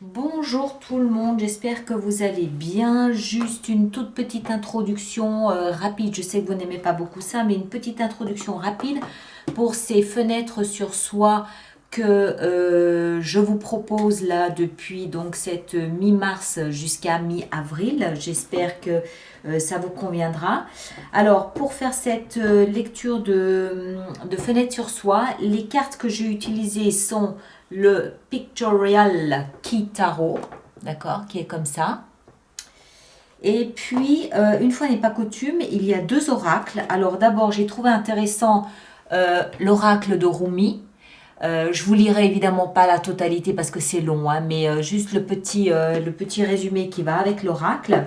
Bonjour tout le monde, j'espère que vous allez bien. Juste une toute petite introduction rapide. Je sais que vous n'aimez pas beaucoup ça, mais une petite introduction rapide pour ces fenêtres sur soi que je vous propose là depuis donc cette mi-mars jusqu'à mi-avril. J'espère que ça vous conviendra. Alors pour faire cette lecture de fenêtres sur soi, les cartes que j'ai utilisées sont le Pictorial Key Tarot, d'accord, qui est comme ça. Et puis, une fois n'est pas coutume, il y a deux oracles. Alors d'abord, j'ai trouvé intéressant l'oracle de Rumi. Je vous lirai évidemment pas la totalité parce que c'est long, hein, mais juste le petit résumé qui va avec l'oracle.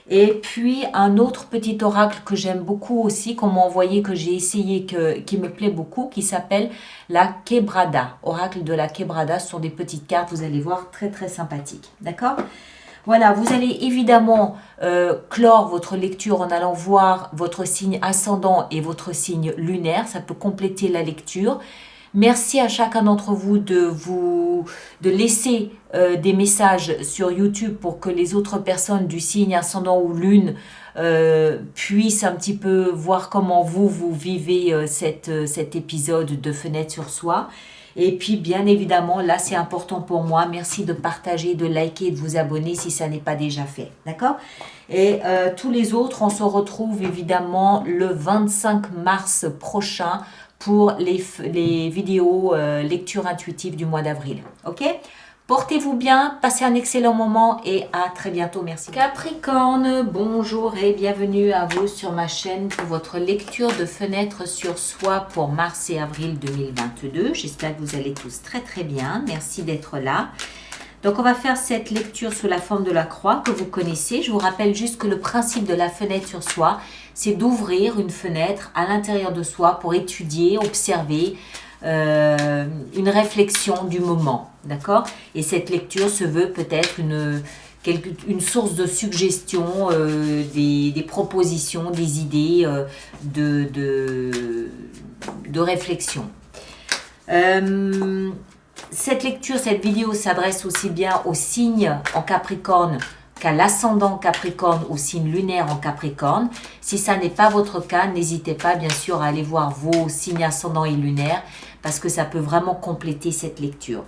Et puis un autre petit oracle que j'aime beaucoup aussi, qu'on m'a envoyé, que j'ai essayé, qui me plaît beaucoup, qui s'appelle la Quebrada. Oracle de la Quebrada, ce sont des petites cartes, vous allez voir, très très sympathiques. D'accord? Voilà, vous allez évidemment clore votre lecture en allant voir votre signe ascendant et votre signe lunaire. Ça peut compléter la lecture. Merci à chacun d'entre vous de laisser des messages sur YouTube pour que les autres personnes du signe ascendant ou lune puissent un petit peu voir comment vous vivez cet épisode de Fenêtre sur soi. Et puis, bien évidemment, là, c'est important pour moi. Merci de partager, de liker, de vous abonner si ça n'est pas déjà fait. D'accord? Et tous les autres, on se retrouve évidemment le 25 mars prochain pour les vidéos lecture intuitive du mois d'avril. Ok? Portez-vous bien, passez un excellent moment et à très bientôt. Merci. Capricorne, bonjour et bienvenue à vous sur ma chaîne pour votre lecture de fenêtre sur soi pour mars et avril 2022. J'espère que vous allez tous très très bien. Merci d'être là. Donc on va faire cette lecture sous la forme de la croix que vous connaissez. Je vous rappelle juste que le principe de la fenêtre sur soi, c'est d'ouvrir une fenêtre à l'intérieur de soi pour étudier, observer une réflexion du moment. D'accord? Et cette lecture se veut peut-être une source de suggestion, des propositions, des idées de réflexion. Cette lecture, cette vidéo s'adresse aussi bien au signe en Capricorne qu'à l'ascendant Capricorne, au signe lunaire en Capricorne. Si ça n'est pas votre cas, n'hésitez pas bien sûr à aller voir vos signes ascendants et lunaires parce que ça peut vraiment compléter cette lecture.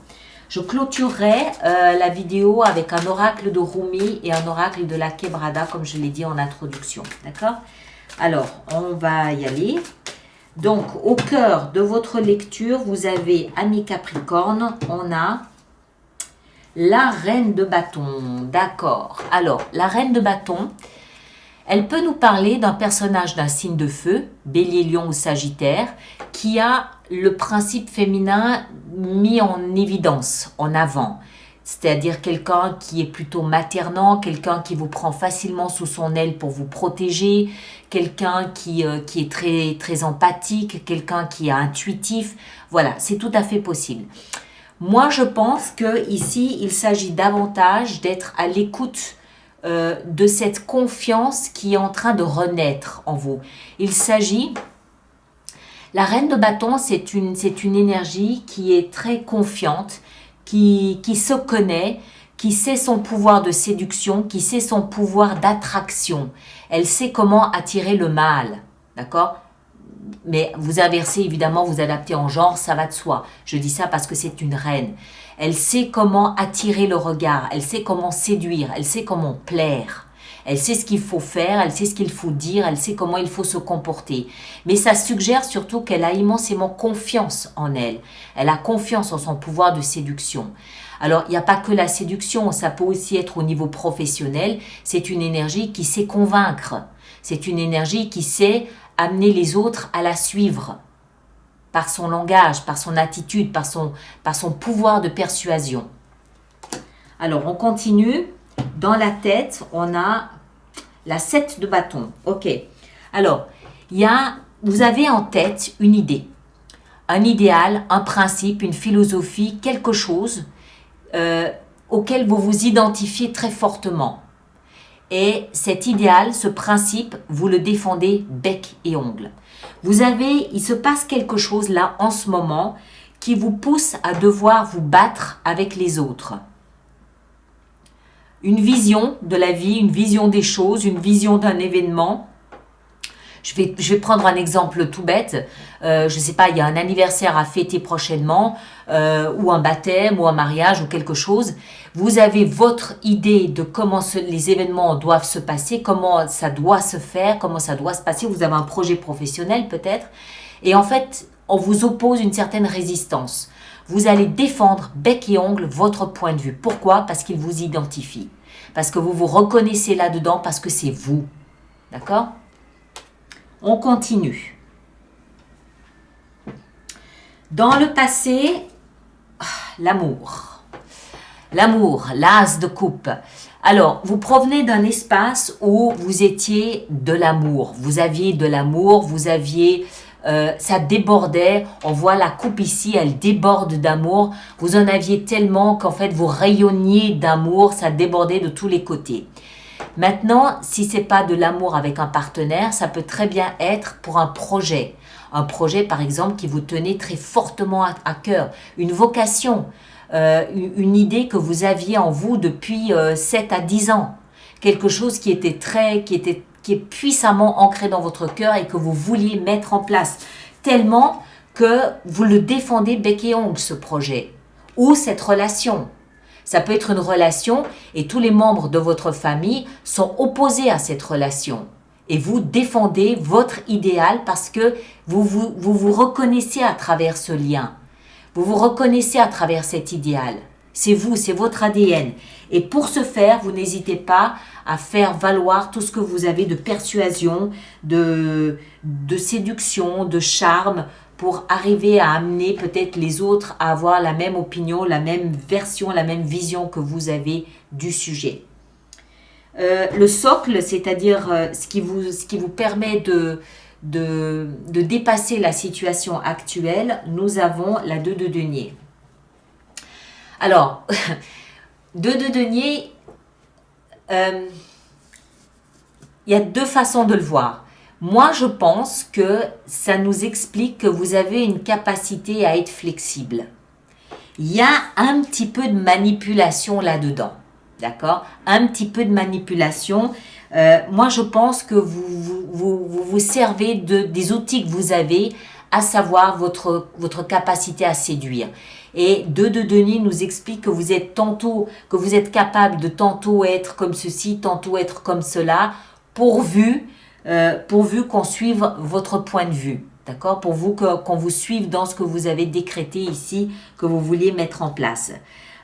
Je clôturerai la vidéo avec un oracle de Rumi et un oracle de la Quebrada comme je l'ai dit en introduction. D'accord? Alors, on va y aller. Donc, au cœur de votre lecture, vous avez, amis Capricorne, on a la reine de bâton. D'accord. Alors, la reine de bâton, elle peut nous parler d'un personnage d'un signe de feu, Bélier, Lion ou Sagittaire, qui a le principe féminin mis en évidence, en avant. C'est-à-dire quelqu'un qui est plutôt maternant, quelqu'un qui vous prend facilement sous son aile pour vous protéger, quelqu'un qui est très, très empathique, quelqu'un qui est intuitif. Voilà, c'est tout à fait possible. Moi, je pense qu'ici, il s'agit davantage d'être à l'écoute de cette confiance qui est en train de renaître en vous. Il s'agit... La reine de bâton, c'est une énergie qui est très confiante, qui se connaît, qui sait son pouvoir de séduction, qui sait son pouvoir d'attraction. Elle sait comment attirer le mâle, d'accord? Mais vous inversez, évidemment, vous adaptez en genre, ça va de soi. Je dis ça parce que c'est une reine. Elle sait comment attirer le regard, elle sait comment séduire, elle sait comment plaire. Elle sait ce qu'il faut faire, elle sait ce qu'il faut dire, elle sait comment il faut se comporter. Mais ça suggère surtout qu'elle a immensément confiance en elle. Elle a confiance en son pouvoir de séduction. Alors, il n'y a pas que la séduction, ça peut aussi être au niveau professionnel. C'est une énergie qui sait convaincre. C'est une énergie qui sait amener les autres à la suivre par son langage, par son attitude, par son pouvoir de persuasion. Alors, on continue. Dans la tête, on a la 7 de bâton. Ok. Alors, vous avez en tête une idée, un idéal, un principe, une philosophie, quelque chose auquel vous vous identifiez très fortement. Et cet idéal, ce principe, vous le défendez bec et ongle. Il se passe quelque chose là en ce moment qui vous pousse à devoir vous battre avec les autres. une vision de la vie, une vision des choses, une vision d'un événement. Je vais prendre un exemple tout bête. Je ne sais pas, il y a un anniversaire à fêter prochainement, ou un baptême, ou un mariage, ou quelque chose. Vous avez votre idée de comment les événements doivent se passer, comment ça doit se faire, comment ça doit se passer. Vous avez un projet professionnel peut-être. Et en fait, on vous oppose une certaine résistance. Vous allez défendre bec et ongle votre point de vue. Pourquoi? Parce qu'il vous identifie. Parce que vous vous reconnaissez là-dedans, parce que c'est vous. D'accord? On continue. Dans le passé, l'amour. L'amour, l'as de coupe. Alors, vous provenez d'un espace où vous étiez de l'amour. Vous aviez de l'amour, vous aviez... ça débordait, on voit la coupe ici, elle déborde d'amour. Vous en aviez tellement qu'en fait, vous rayonniez d'amour, ça débordait de tous les côtés. Maintenant, si ce n'est pas de l'amour avec un partenaire, ça peut très bien être pour un projet. Un projet, par exemple, qui vous tenait très fortement à cœur. Une vocation, une idée que vous aviez en vous depuis 7 à 10 ans. Quelque chose qui est puissamment ancré dans votre cœur et que vous vouliez mettre en place. Tellement que vous le défendez bec et ongle, ce projet. Ou cette relation. Ça peut être une relation et tous les membres de votre famille sont opposés à cette relation. Et vous défendez votre idéal parce que vous reconnaissez à travers ce lien. Vous vous reconnaissez à travers cet idéal. C'est vous, c'est votre ADN. Et pour ce faire, vous n'hésitez pas à faire valoir tout ce que vous avez de persuasion, de séduction, de charme, pour arriver à amener peut-être les autres à avoir la même opinion, la même version, la même vision que vous avez du sujet. Le socle, c'est-à-dire ce qui vous permet de dépasser la situation actuelle, nous avons la 2 de denier. Alors, 2 de denier, il y a 2 façons de le voir. Moi, je pense que ça nous explique que vous avez une capacité à être flexible. Il y a un petit peu de manipulation là-dedans, d'accord? Un petit peu de manipulation. Moi, je pense que vous servez des outils que vous avez, à savoir votre capacité à séduire. Et 2 de denier nous explique que vous êtes capable de tantôt être comme ceci, tantôt être comme cela, pourvu qu'on suive votre point de vue, d'accord? Qu'on vous suive dans ce que vous avez décrété ici, que vous vouliez mettre en place.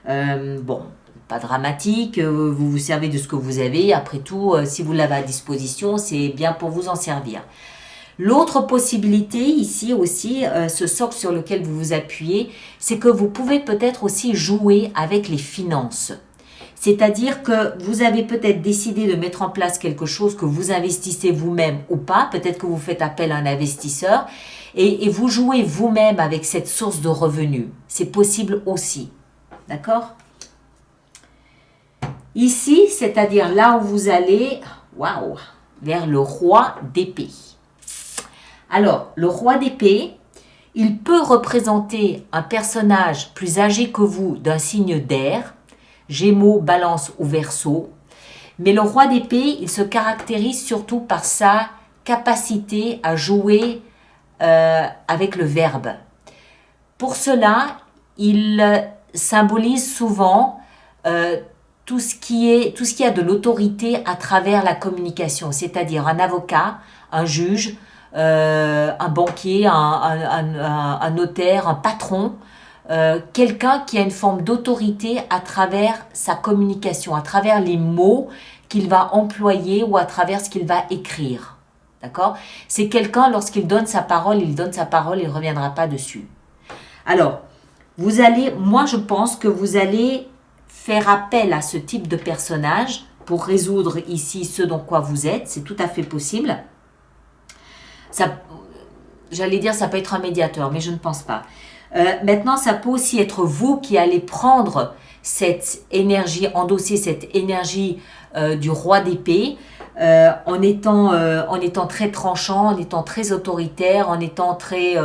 Bon, pas dramatique, vous vous servez de ce que vous avez. Après tout, si vous l'avez à disposition, c'est bien pour vous en servir. L'autre possibilité ici aussi, ce socle sur lequel vous vous appuyez, c'est que vous pouvez peut-être aussi jouer avec les finances. C'est-à-dire que vous avez peut-être décidé de mettre en place quelque chose que vous investissez vous-même ou pas. Peut-être que vous faites appel à un investisseur et vous jouez vous-même avec cette source de revenus. C'est possible aussi. D'accord? Ici, c'est-à-dire là où vous allez, waouh, vers le roi d'épée. Alors, le roi d'épée, il peut représenter un personnage plus âgé que vous d'un signe d'air, Gémeaux, Balance ou Verseau. Mais le roi d'épée, il se caractérise surtout par sa capacité à jouer avec le verbe. Pour cela, il symbolise souvent tout ce qui a de l'autorité à travers la communication, c'est-à-dire un avocat, un juge, un banquier, un notaire, un patron, quelqu'un qui a une forme d'autorité à travers sa communication, à travers les mots qu'il va employer ou à travers ce qu'il va écrire. D'accord? C'est quelqu'un, lorsqu'il donne sa parole, il ne reviendra pas dessus. Alors, moi je pense que vous allez faire appel à ce type de personnage pour résoudre ici ce dont quoi vous êtes, c'est tout à fait possible. J'allais dire ça peut être un médiateur, mais je ne pense pas. Maintenant, ça peut aussi être vous qui allez prendre cette énergie, endosser cette énergie du roi d'épée en étant très tranchant, en étant très autoritaire, en étant très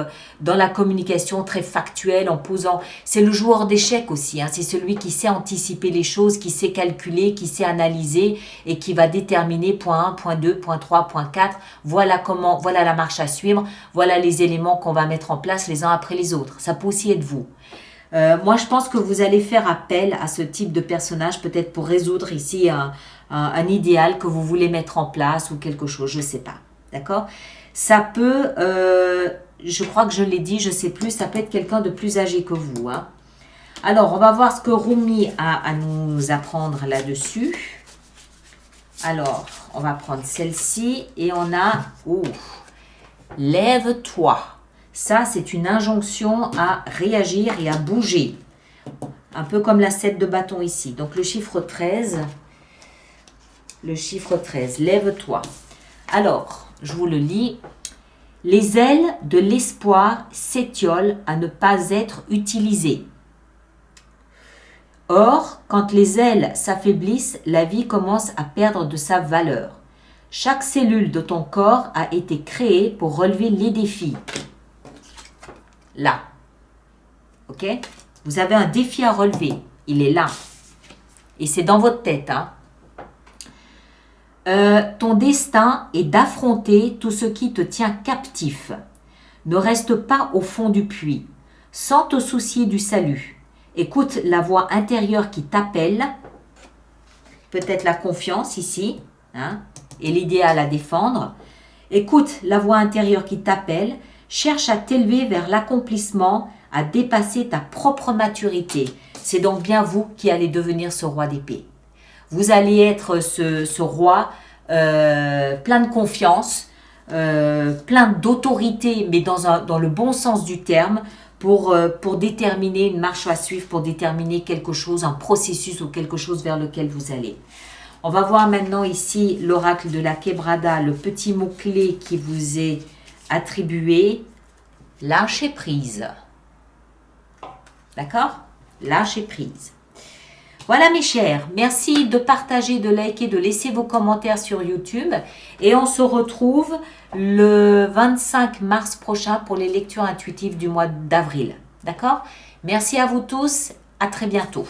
dans la communication, très factuel, en posant. C'est le joueur d'échecs aussi, hein, c'est celui qui sait anticiper les choses, qui sait calculer, qui sait analyser et qui va déterminer point 1, point 2, point 3, point 4. Voilà la marche à suivre, voilà les éléments qu'on va mettre en place les uns après les autres. Ça peut aussi être vous. Moi, je pense que vous allez faire appel à ce type de personnage, peut-être pour résoudre ici un idéal que vous voulez mettre en place ou quelque chose, je ne sais pas. D'accord? Ça peut, je crois que je l'ai dit, je ne sais plus, ça peut être quelqu'un de plus âgé que vous. Hein. Alors, on va voir ce que Rumi a à nous apprendre là-dessus. Alors, on va prendre celle-ci et on a, lève-toi. Ça, c'est une injonction à réagir et à bouger. Un peu comme la 7 de bâton ici. Donc, le chiffre 13, lève-toi. Alors, je vous le lis. Les ailes de l'espoir s'étiolent à ne pas être utilisées. Or, quand les ailes s'affaiblissent, la vie commence à perdre de sa valeur. Chaque cellule de ton corps a été créée pour relever les défis. Là. Ok? Vous avez un défi à relever. Il est là. Et c'est dans votre tête. Hein? Ton destin est d'affronter tout ce qui te tient captif. Ne reste pas au fond du puits, sans te soucier du salut. Écoute la voix intérieure qui t'appelle. Peut-être la confiance ici. Hein? Et l'idéal à défendre. Écoute la voix intérieure qui t'appelle. Cherche à t'élever vers l'accomplissement, à dépasser ta propre maturité. C'est donc bien vous qui allez devenir ce roi d'épée. Vous allez être ce roi plein de confiance, plein d'autorité, mais dans le bon sens du terme, pour déterminer une marche à suivre, pour déterminer quelque chose, un processus ou quelque chose vers lequel vous allez. On va voir maintenant ici l'oracle de la Quebrada, le petit mot-clé qui vous est attribué, lâcher prise. D'accord? Lâcher prise. Voilà mes chers, merci de partager, de liker, de laisser vos commentaires sur YouTube et on se retrouve le 25 mars prochain pour les lectures intuitives du mois d'avril. D'accord? Merci à vous tous, à très bientôt.